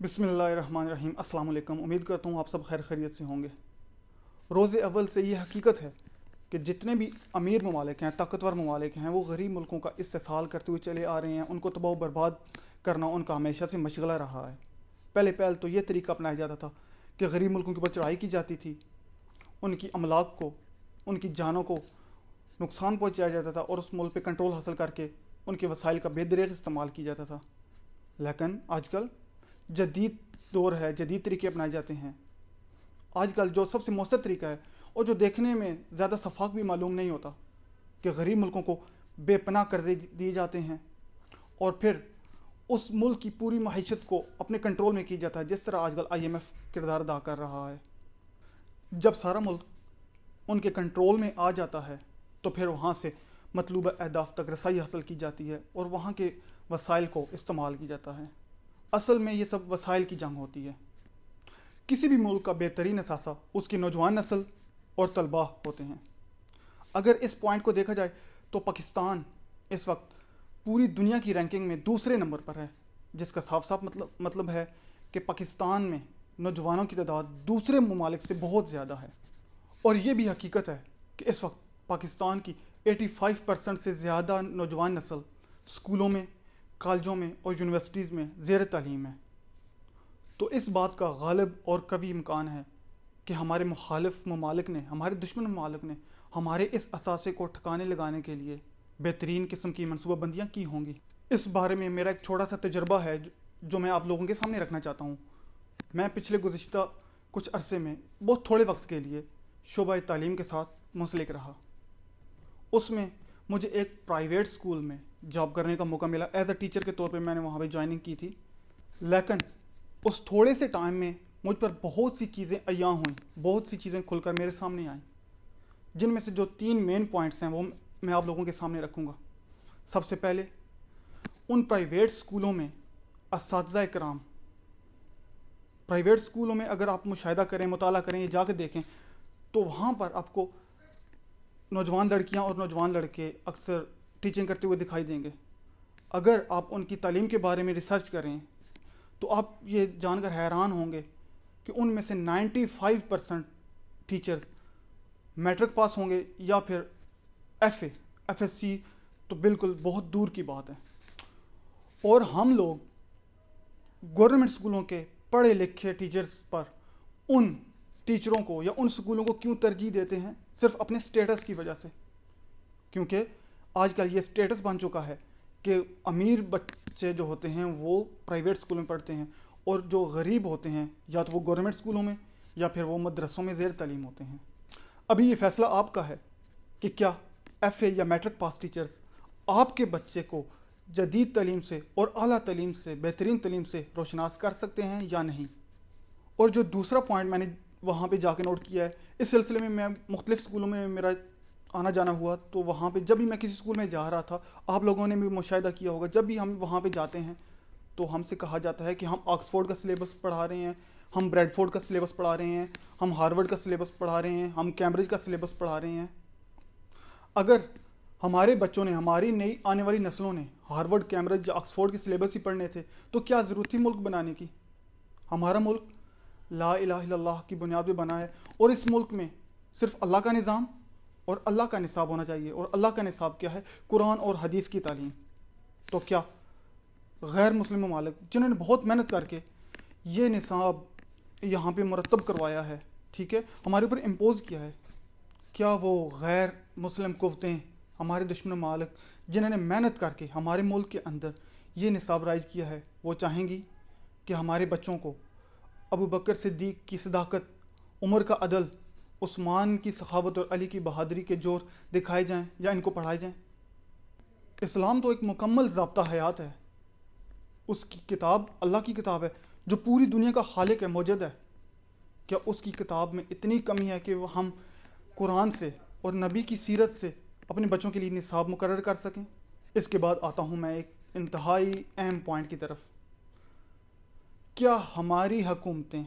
बिस्मिल्लाहिर्रहमानिर्रहीम। अस्सलाम वालेकुम। उम्मीद करता हूँ आप सब खैर खैरियत से होंगे। रोज़े अव्वल से ये हकीकत है कि जितने भी अमीर ममालिक हैं, ताकतवर ममालिक हैं, वो गरीब मुल्कों का इस्तेसाल करते हुए चले आ रहे हैं। उनको तबाह बर्बाद करना उनका हमेशा से मशगला रहा है। पहले तो ये तरीका अपनाया जाता था कि गरीब मुल्कों के ऊपर चढ़ाई की जाती थी, उनकी अमलाक को, उनकी जानों को नुकसान पहुँचाया जाता था और उस मुल्क पर कंट्रोल हासिल करके उनके वसाइल का बेदरेग इस्तेमाल किया जाता था। लेकिन आजकल जदीद दौर है, जदीद तरीके अपनाए जाते हैं। आजकल जो सबसे मौसर तरीका है और जो देखने में ज़्यादा शफाक भी मालूम नहीं होता कि गरीब मुल्कों को बेपनाह कर्जे दिए जाते हैं और फिर उस मुल्क की पूरी मईशत को अपने कंट्रोल में किया जाता है, जिस तरह आजकल IMF किरदार अदा कर रहा है। जब सारा मुल्क उनके कंट्रोल में आ जाता है तो फिर वहाँ से मतलूबा अहदाफ तक रसाई हासिल की जाती है और वहाँ के वसाइल को इस्तेमाल किया जाता है। असल में ये सब वसाइल की जंग होती है। किसी भी मुल्क का बेहतरीन असासा उसकी नौजवान नस्ल और तलबा होते हैं। अगर इस पॉइंट को देखा जाए तो पाकिस्तान इस वक्त पूरी दुनिया की रैंकिंग में दूसरे नंबर पर है, जिसका साफ साफ मतलब है कि पाकिस्तान में नौजवानों की तादाद दूसरे ममालिक से बहुत ज़्यादा है। और ये भी हकीकत है कि इस वक्त पाकिस्तान की 85% से ज़्यादा नौजवान नस्ल स्कूलों में, कॉलेजों में और यूनिवर्सिटीज़ में ज़ेर तालीम है। तो इस बात का गालिब और कवी इम्कान है कि हमारे मुखालिफ ममालिक ने, हमारे दुश्मन ममालिक ने हमारे इस असासे को ठिकाने लगाने के लिए बेहतरीन किस्म की मनसूबाबंदियाँ की होंगी। इस बारे में मेरा एक छोटा सा तजर्बा है जो मैं आप लोगों के सामने रखना चाहता हूँ। मैं पिछले गुज़िश्ता कुछ अरसे में बहुत थोड़े वक्त के लिए शोबा तालीम के साथ मुंसलिक रहा। उसमें मुझे एक प्राइवेट स्कूल में जॉब करने का मौका मिला। एज अ टीचर के तौर पे मैंने वहाँ पे ज्वाइनिंग की थी। लेकिन उस थोड़े से टाइम में मुझ पर बहुत सी चीज़ें अय्यां हुई, बहुत सी चीज़ें खुलकर मेरे सामने आईं, जिनमें से जो 3 मेन पॉइंट्स हैं वो मैं आप लोगों के सामने रखूँगा। सबसे पहले, उन प्राइवेट स्कूलों में असातिज़ा कराम, प्राइवेट स्कूलों में अगर आप मुशाहिदा करें, मुताला करें, ये जाकर देखें तो वहाँ पर आपको नौजवान लड़कियाँ और नौजवान लड़के अक्सर टीचिंग करते हुए दिखाई देंगे। अगर आप उनकी तालीम के बारे में रिसर्च करें तो आप ये जानकर हैरान होंगे कि उनमें से 95% टीचर्स मैट्रिक पास होंगे या फिर FSC तो बिल्कुल बहुत दूर की बात है। और हम लोग गवर्नमेंट स्कूलों के पढ़े लिखे टीचर्स पर उन टीचरों को या उन स्कूलों को क्यों तरजीह देते हैं? सिर्फ अपने स्टेटस की वजह से। क्योंकि आजकल ये स्टेटस बन चुका है कि अमीर बच्चे जो होते हैं वो प्राइवेट स्कूल में पढ़ते हैं और जो गरीब होते हैं या तो वो गवर्नमेंट स्कूलों में या फिर वो मदरसों में ज़ेर तालीम होते हैं। अभी ये फ़ैसला आपका है कि क्या FA या मैट्रिक पास टीचर्स आपके बच्चे को जदीद तालीम से और आला तालीम से, बेहतरीन तालीम से रोशनास कर सकते हैं या नहीं। और जो दूसरा पॉइंट मैंने वहाँ पे जाके नोट किया है, इस सिलसिले में मैं मुख्तलिफ़ स्कूलों में मेरा आना जाना हुआ, तो वहाँ पे जब भी मैं किसी स्कूल में जा रहा था, आप लोगों ने भी मुशाहिदा किया होगा, जब भी हम वहाँ पे जाते हैं तो हमसे कहा जाता है कि हम ऑक्सफोर्ड का सिलेबस पढ़ा रहे हैं, हम ब्रैडफोर्ड का सिलेबस पढ़ा रहे हैं, हम हार्वर्ड का सिलेबस पढ़ा रहे हैं, हम कैम्ब्रिज का सिलेबस पढ़ा रहे हैं। अगर हमारे बच्चों ने, हमारी नई आने वाली नस्लों ने हार्वर्ड, कैम्ब्रिज या ऑक्सफोर्ड के सिलेबस ही पढ़ने थे तो क्या ज़रूरत थी मुल्क बनाने की? हमारा मुल्क ला इलाहा इल्लल्लाह की बुनियाद पे बना है और इस मुल्क में सिर्फ अल्लाह का निज़ाम और अल्लाह का निसाब होना चाहिए। और अल्लाह का निसाब क्या है? कुरान और हदीस की तालीम। तो क्या गैर मुस्लिम ममालिक जिन्होंने बहुत मेहनत करके ये निसाब यहाँ पे मुरतब करवाया है, ठीक है, हमारे ऊपर इम्पोज़ किया है, क्या वो गैर मुस्लिम कुव्वतें, हमारे दुश्मन ममालिक जिन्होंने मेहनत करके हमारे मुल्क के अंदर ये निसाब राइज किया है, वो चाहेंगी कि हमारे बच्चों को अबू बकर सिद्दीक़ की सदाकत, उमर का अदल, उस्मान की सखावत और अली की बहादुरी के जोर दिखाए जाएं या इनको पढ़ाए जाएं? इस्लाम तो एक मुकम्मल ज़ाब्ता हयात है। उसकी किताब अल्लाह की किताब है जो पूरी दुनिया का खालिक है, मौजूद है। क्या उसकी किताब में इतनी कमी है कि हम कुरान से और नबी की सीरत से अपने बच्चों के लिए निसाब मुकर्रर कर सकें? इसके बाद आता हूँ मैं एक इंतहाई अहम पॉइंट की तरफ। क्या हमारी हुकूमतें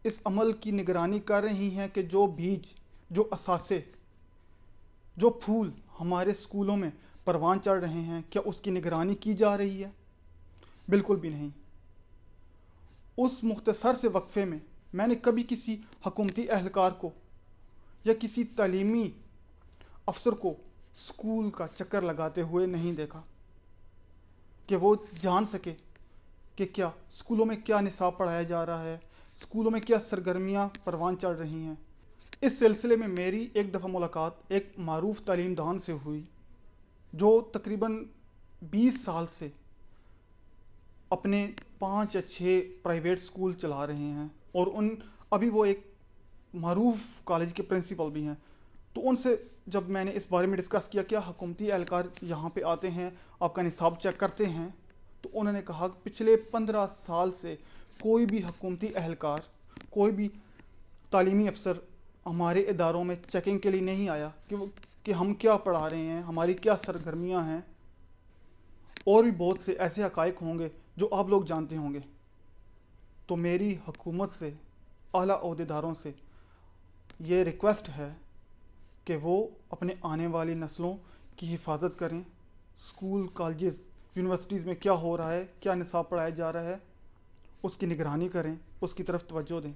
इस अमल की निगरानी कर रही हैं कि जो बीज, जो असासे, जो फूल हमारे स्कूलों में परवान चढ़ रहे हैं, क्या उसकी निगरानी की जा रही है? बिल्कुल भी नहीं। उस मुख्तसर से वक्फे में मैंने कभी किसी हकूमती एहलकार को या किसी तालीमी अफसर को स्कूल का चक्कर लगाते हुए नहीं देखा कि वो जान सके कि क्या स्कूलों में क्या निसाब पढ़ाया जा रहा है, स्कूलों में क्या सरगर्मियाँ परवान चढ़ रही हैं। इस सिलसिले में मेरी एक दफ़ा मुलाकात एक मारूफ तालीमदान से हुई जो तकरीबन 20 साल से अपने 5 या 6 प्राइवेट स्कूल चला रहे हैं और अभी वो एक मारूफ कॉलेज के प्रिंसिपल भी हैं। तो उनसे जब मैंने इस बारे में डिस्कस किया क्या हुकूमती एहलकार यहाँ पे आते हैं, आपका निसाब चेक करते हैं, तो उन्होंने कहा पिछले 15 साल से कोई भी हुकूमती एहलकार, कोई भी तालीमी अफसर हमारे इदारों में चेकिंग के लिए नहीं आया कि हम क्या पढ़ा रहे हैं, हमारी क्या सरगर्मियाँ हैं। और भी बहुत से ऐसे हक़ाइक़ होंगे जो आप लोग जानते होंगे। तो मेरी हुकूमत से, आला ओहदेदारों से ये रिक्वेस्ट है कि वो अपने आने वाली नस्लों की हिफाजत करें। स्कूल, कॉलेजेस, यूनिवर्सिटीज़ में क्या हो रहा है, क्या निसाब पढ़ाया जा रहा है, उसकी निगरानी करें, उसकी तरफ तवज्जो दें।